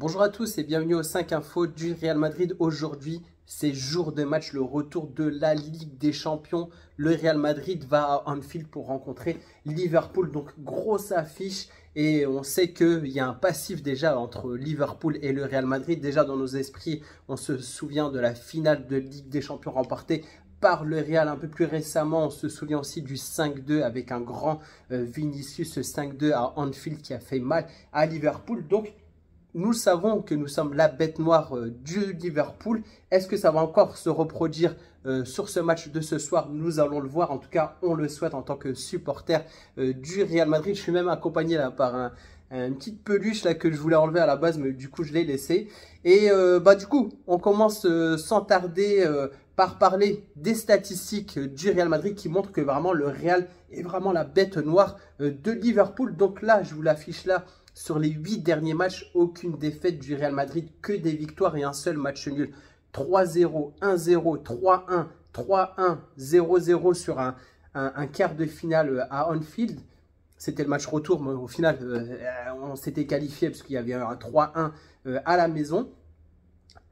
Bonjour à tous et bienvenue aux 5 infos du Real Madrid. Aujourd'hui, c'est jour de match, le retour de la Ligue des Champions. Le Real Madrid va à Anfield pour rencontrer Liverpool. Donc, grosse affiche et on sait qu'il y a un passif déjà entre Liverpool et le Real Madrid. Déjà dans nos esprits, on se souvient de la finale de Ligue des Champions remportée par le Real un peu plus récemment. On se souvient aussi du 5-2 avec un grand Vinicius 5-2 à Anfield qui a fait mal à Liverpool. Donc, nous savons que nous sommes la bête noire du Liverpool. Est-ce que ça va encore se reproduire sur ce match de ce soir? Nous allons le voir. En tout cas, on le souhaite en tant que supporter du Real Madrid. Je suis même accompagné là par une petite peluche là que je voulais enlever à la base, mais du coup, je l'ai laissé. Et du coup, on commence sans tarder par parler des statistiques du Real Madrid qui montrent que vraiment le Real est vraiment la bête noire de Liverpool. Donc là, je vous l'affiche là. Sur les 8 derniers matchs, aucune défaite du Real Madrid, que des victoires et un seul match nul. 3-0, 1-0, 3-1, 3-1, 0-0 sur un quart de finale à Anfield. C'était le match retour, mais au final, on s'était qualifié parce qu'il y avait un 3-1 à la maison.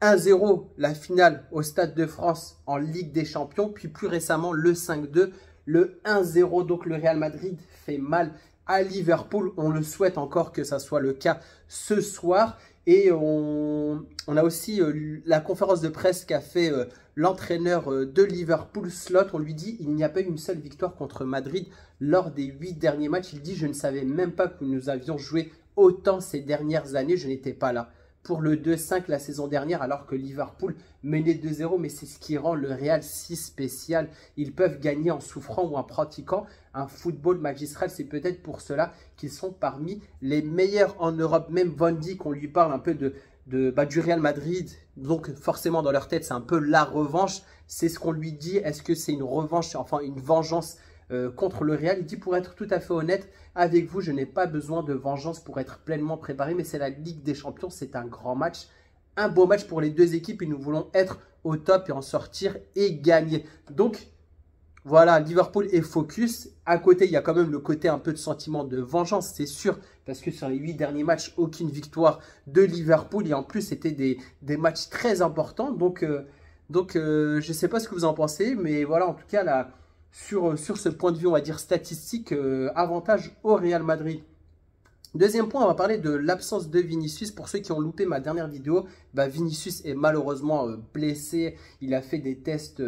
1-0, la finale au Stade de France en Ligue des Champions. Puis plus récemment, le 5-2, le 1-0. Donc le Real Madrid fait mal à Liverpool. On le souhaite encore que ça soit le cas ce soir. Et on a aussi la conférence de presse qu'a fait l'entraîneur de Liverpool, Slot. On lui dit il n'y a pas eu une seule victoire contre Madrid lors des 8 derniers matchs. Il dit je ne savais même pas que nous avions joué autant ces dernières années. Je n'étais pas là pour le 2-5 la saison dernière alors que Liverpool menait 2-0. Mais c'est ce qui rend le Real si spécial. Ils peuvent gagner en souffrant ou en pratiquant un football magistral. C'est peut-être pour cela qu'ils sont parmi les meilleurs en Europe. Même Van Dijk, on lui parle un peu du Real Madrid. Donc forcément dans leur tête, c'est un peu la revanche. C'est ce qu'on lui dit. Est-ce que c'est une revanche, enfin une vengeance contre le Real? Il dit pour être tout à fait honnête avec vous, je n'ai pas besoin de vengeance pour être pleinement préparé. Mais c'est la Ligue des Champions, c'est un grand match. Un beau match pour les deux équipes et nous voulons être au top et en sortir et gagner. Donc voilà, Liverpool est focus. À côté, il y a quand même le côté un peu de sentiment de vengeance, c'est sûr. Parce que sur les 8 derniers matchs, aucune victoire de Liverpool. Et en plus, c'était des matchs très importants. Donc je ne sais pas ce que vous en pensez. Mais voilà, en tout cas, là, sur ce point de vue, on va dire statistique, avantage au Real Madrid. Deuxième point, on va parler de l'absence de Vinicius. Pour ceux qui ont loupé ma dernière vidéo, Vinicius est malheureusement blessé. Il a fait des tests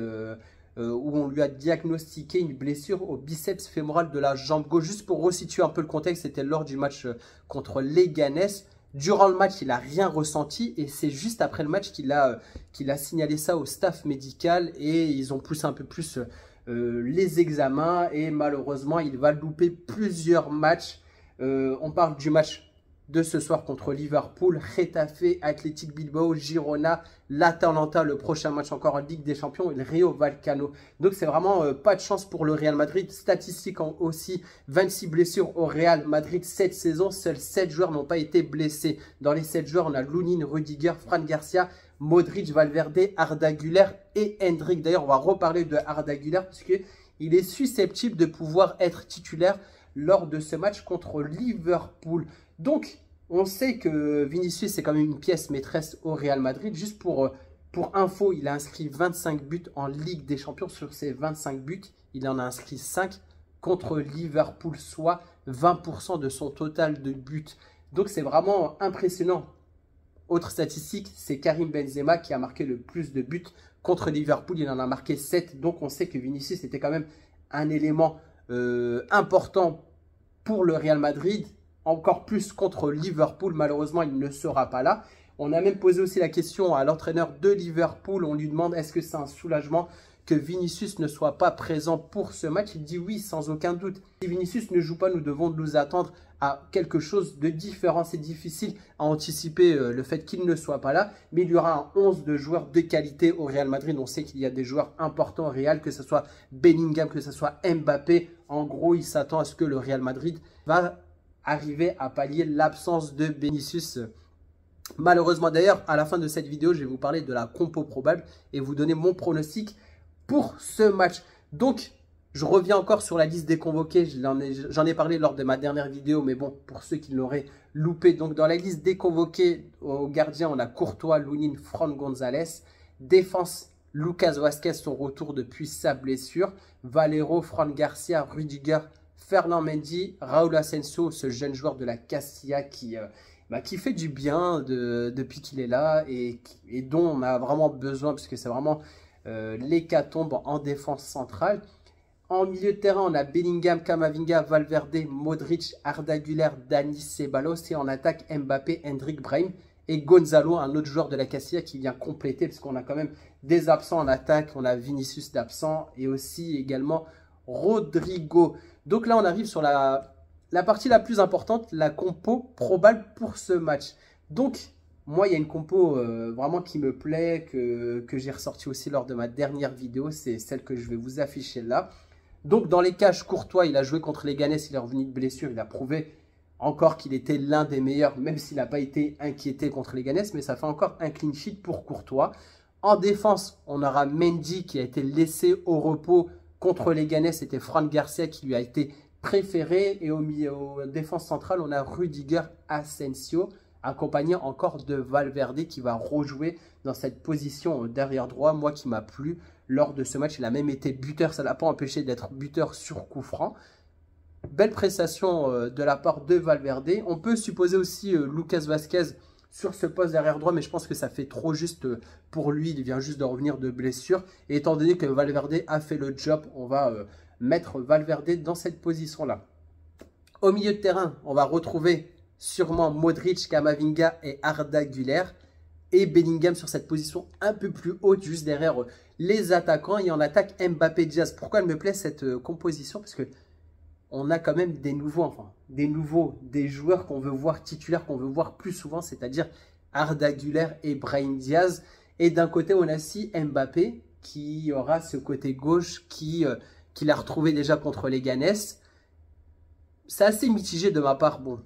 où on lui a diagnostiqué une blessure au biceps fémoral de la jambe gauche. Juste pour resituer un peu le contexte, c'était lors du match contre Leganés. Durant le match, il n'a rien ressenti et c'est juste après le match qu'il a signalé ça au staff médical et ils ont poussé un peu plus les examens et malheureusement, il va louper plusieurs matchs. On parle du match de ce soir contre Liverpool, Getafe, Athletic Bilbao, Girona, l'Atalanta, le prochain match encore en Ligue des Champions et le Rayo Vallecano. Donc c'est vraiment pas de chance pour le Real Madrid. Statistique aussi, 26 blessures au Real Madrid cette saison. Seuls 7 joueurs n'ont pas été blessés. Dans les 7 joueurs, on a Lunin, Rudiger, Fran Garcia, Modric, Valverde, Arda Güler et Hendrik. D'ailleurs, on va reparler de Arda Güler parce qu'il est susceptible de pouvoir être titulaire lors de ce match contre Liverpool. Donc, on sait que Vinicius, c'est quand même une pièce maîtresse au Real Madrid. Juste pour info, il a inscrit 25 buts en Ligue des Champions. Sur ces 25 buts, il en a inscrit 5 contre Liverpool, soit 20% de son total de buts. Donc, c'est vraiment impressionnant. Autre statistique, c'est Karim Benzema qui a marqué le plus de buts contre Liverpool. Il en a marqué 7. Donc, on sait que Vinicius était quand même un élément important pour le Real Madrid. Encore plus contre Liverpool, malheureusement, il ne sera pas là. On a même posé aussi la question à l'entraîneur de Liverpool. On lui demande est-ce que c'est un soulagement que Vinicius ne soit pas présent pour ce match? Il dit oui, sans aucun doute. Si Vinicius ne joue pas, nous devons nous attendre à quelque chose de différent. C'est difficile à anticiper le fait qu'il ne soit pas là. Mais il y aura un 11 de joueurs de qualité au Real Madrid. On sait qu'il y a des joueurs importants au Real, que ce soit Bellingham, que ce soit Mbappé. En gros, il s'attend à ce que le Real Madrid va arriver à pallier l'absence de Vinicius. Malheureusement, d'ailleurs, à la fin de cette vidéo, je vais vous parler de la compo probable et vous donner mon pronostic pour ce match. Donc, Je reviens encore sur la liste des convoqués, j'en ai parlé lors de ma dernière vidéo, mais bon, pour ceux qui l'auraient loupé. Donc dans la liste des convoqués au gardien, on a Courtois, Lunin, Fran Gonzalez. Défense, Lucas Vazquez, son retour depuis sa blessure. Valero, Fran Garcia, Rudiger, Fernand Mendy, Raúl Asensio, ce jeune joueur de la Castilla qui fait du bien depuis qu'il est là et dont on a vraiment besoin, parce que c'est vraiment l'hécatombe en défense centrale. En milieu de terrain, on a Bellingham, Camavinga, Valverde, Modric, Arda Güler, Dani Ceballos. Et en attaque, Mbappé, Hendrik, Brahim et Gonzalo, un autre joueur de la Castilla qui vient compléter, parce qu'on a quand même des absents en attaque. On a Vinicius d'absent et aussi également Rodrigo. Donc là, on arrive sur la partie la plus importante, la compo probable pour ce match. Donc, moi, il y a une compo vraiment qui me plaît, que j'ai ressorti aussi lors de ma dernière vidéo. C'est celle que je vais vous afficher là. Donc, dans les cages, Courtois, il a joué contre les Leganés, il est revenu de blessure. Il a prouvé encore qu'il était l'un des meilleurs, même s'il n'a pas été inquiété contre les Leganés. Mais ça fait encore un clean sheet pour Courtois. En défense, on aura Mendy qui a été laissé au repos contre les Leganés. C'était Fran Garcia qui lui a été préféré. Et au défense centrale, on a Rudiger, Asensio, accompagné encore de Valverde qui va rejouer dans cette position derrière droit. Moi qui m'a plu lors de ce match, il a même été buteur, ça ne l'a pas empêché d'être buteur sur coup franc. Belle prestation de la part de Valverde. On peut supposer aussi Lucas Vazquez sur ce poste derrière droit, mais je pense que ça fait trop juste pour lui. Il vient juste de revenir de blessure. Et étant donné que Valverde a fait le job, on va mettre Valverde dans cette position-là. Au milieu de terrain, on va retrouver sûrement Modric, Camavinga et Arda Güler. Et Bellingham sur cette position un peu plus haute, juste derrière les attaquants. Et en attaque, Mbappé, Diaz. Pourquoi elle me plaît cette composition? Parce que on a quand même des des joueurs qu'on veut voir titulaires, qu'on veut voir plus souvent, c'est-à-dire Arda Güler et Brahim Diaz. Et d'un côté, on a aussi Mbappé qui aura ce côté gauche qu'il a retrouvé déjà contre les Leganés. C'est assez mitigé de ma part. Bon,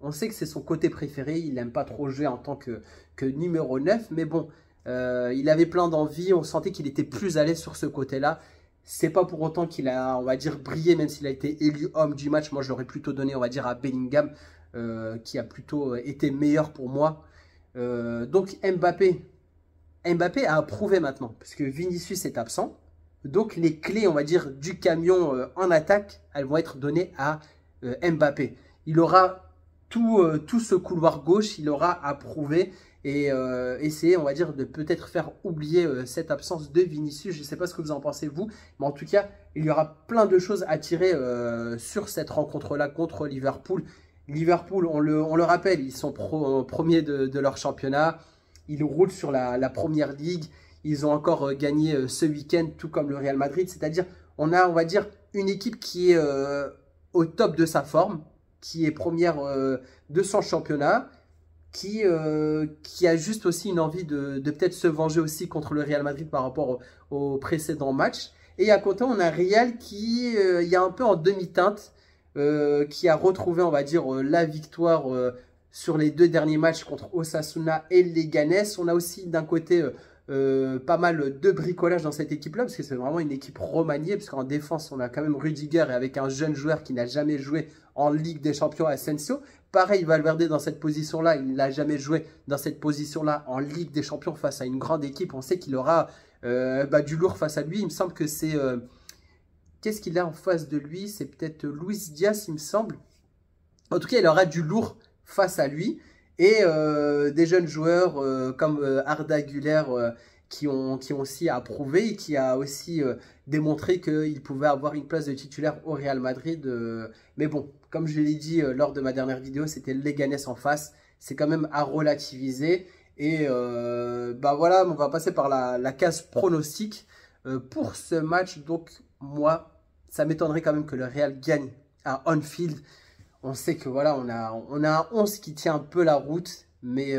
on sait que c'est son côté préféré. Il n'aime pas trop jouer en tant que numéro 9. Mais bon, il avait plein d'envie. On sentait qu'il était plus à l'aise sur ce côté-là. C'est pas pour autant qu'il a, on va dire, brillé, même s'il a été élu homme du match. Moi, je l'aurais plutôt donné, on va dire, à Bellingham, qui a plutôt été meilleur pour moi. Donc, Mbappé a approuvé maintenant, parce que Vinicius est absent. Donc, les clés, on va dire, du camion en attaque, elles vont être données à Mbappé. Il aura tout ce couloir gauche, il aura approuvé et essayer, on va dire, de peut-être faire oublier cette absence de Vinicius. Je ne sais pas ce que vous en pensez, vous, mais en tout cas, il y aura plein de choses à tirer sur cette rencontre-là contre Liverpool. Liverpool, on le rappelle, ils sont premiers de leur championnat. Ils roulent sur la première ligue. Ils ont encore gagné ce week-end, tout comme le Real Madrid. C'est-à-dire, on a, on va dire, une équipe qui est au top de sa forme, qui est première de son championnat, qui a juste aussi une envie de peut-être se venger aussi contre le Real Madrid par rapport au précédent match. Et à côté, on a Real qui est un peu en demi-teinte, qui a retrouvé, on va dire, la victoire sur les deux derniers matchs contre Osasuna et Leganés. On a aussi d'un côté pas mal de bricolage dans cette équipe-là, parce que c'est vraiment une équipe remaniée, parce qu'en défense, on a quand même Rudiger, et avec un jeune joueur qui n'a jamais joué en Ligue des Champions, Asensio. Pareil, Valverde dans cette position-là, il n'a jamais joué dans cette position-là en Ligue des Champions face à une grande équipe. On sait qu'il aura du lourd face à lui. Il me semble que c'est... Qu'est-ce qu'il a en face de lui? C'est peut-être Luis Diaz, il me semble. En tout cas, il aura du lourd face à lui. Et des jeunes joueurs comme Arda Güler qui ont aussi approuvé et qui a aussi démontré qu'il pouvait avoir une place de titulaire au Real Madrid. Mais bon, comme je l'ai dit lors de ma dernière vidéo, c'était Leganés en face. C'est quand même à relativiser. Et voilà, on va passer par la case pronostic pour ce match. Donc moi, ça m'étonnerait quand même que le Real gagne à Anfield. On sait que voilà, on a un 11 qui tient un peu la route. Mais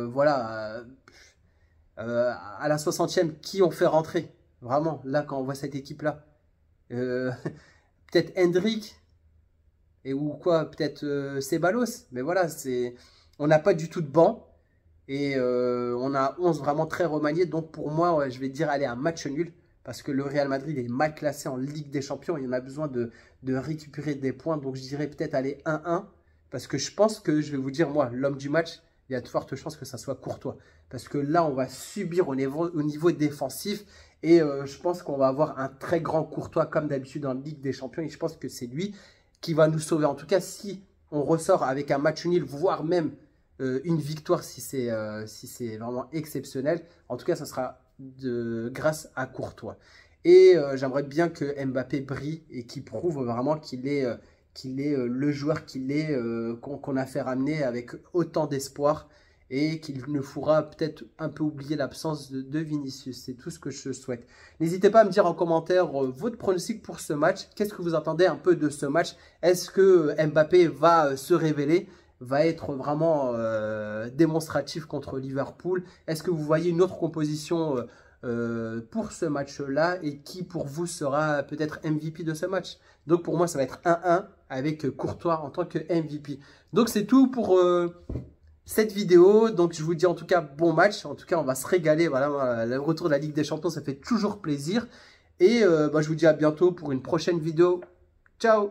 voilà, à la 60e, qui on fait rentrer? Vraiment, là, quand on voit cette équipe-là. Peut-être Hendrik. Ou quoi, peut-être Ceballos. Mais voilà, on n'a pas du tout de banc. Et on a 11 vraiment très remaniés. Donc pour moi, ouais, je vais dire, allez, un match nul. parce que le Real Madrid est mal classé en Ligue des Champions. Il en a besoin de récupérer des points. Donc, je dirais peut-être aller 1-1. Parce que je pense que, je vais vous dire, moi, l'homme du match, il y a de fortes chances que ça soit Courtois. Parce que là, on va subir au niveau défensif. Et je pense qu'on va avoir un très grand Courtois, comme d'habitude, en Ligue des Champions. Et je pense que c'est lui qui va nous sauver. En tout cas, si on ressort avec un match nul, voire même une victoire, si c'est vraiment exceptionnel. En tout cas, ça sera grâce à Courtois. Et j'aimerais bien que Mbappé brille et qu'il prouve vraiment qu'il est le joueur qu'on a fait ramener avec autant d'espoir et qu'il ne fera peut-être un peu oublier l'absence de Vinicius. C'est tout ce que je souhaite. N'hésitez pas à me dire en commentaire votre pronostic pour ce match. Qu'est-ce que vous attendez un peu de ce match? Est-ce que Mbappé va se révéler, va être vraiment démonstratif contre Liverpool? Est-ce que vous voyez une autre composition pour ce match-là et qui pour vous sera peut-être MVP de ce match? Donc pour moi ça va être 1-1 avec Courtois en tant que MVP. Donc c'est tout pour cette vidéo. Donc je vous dis en tout cas bon match. En tout cas on va se régaler. Voilà, le retour de la Ligue des Champions, ça fait toujours plaisir. Et je vous dis à bientôt pour une prochaine vidéo. Ciao!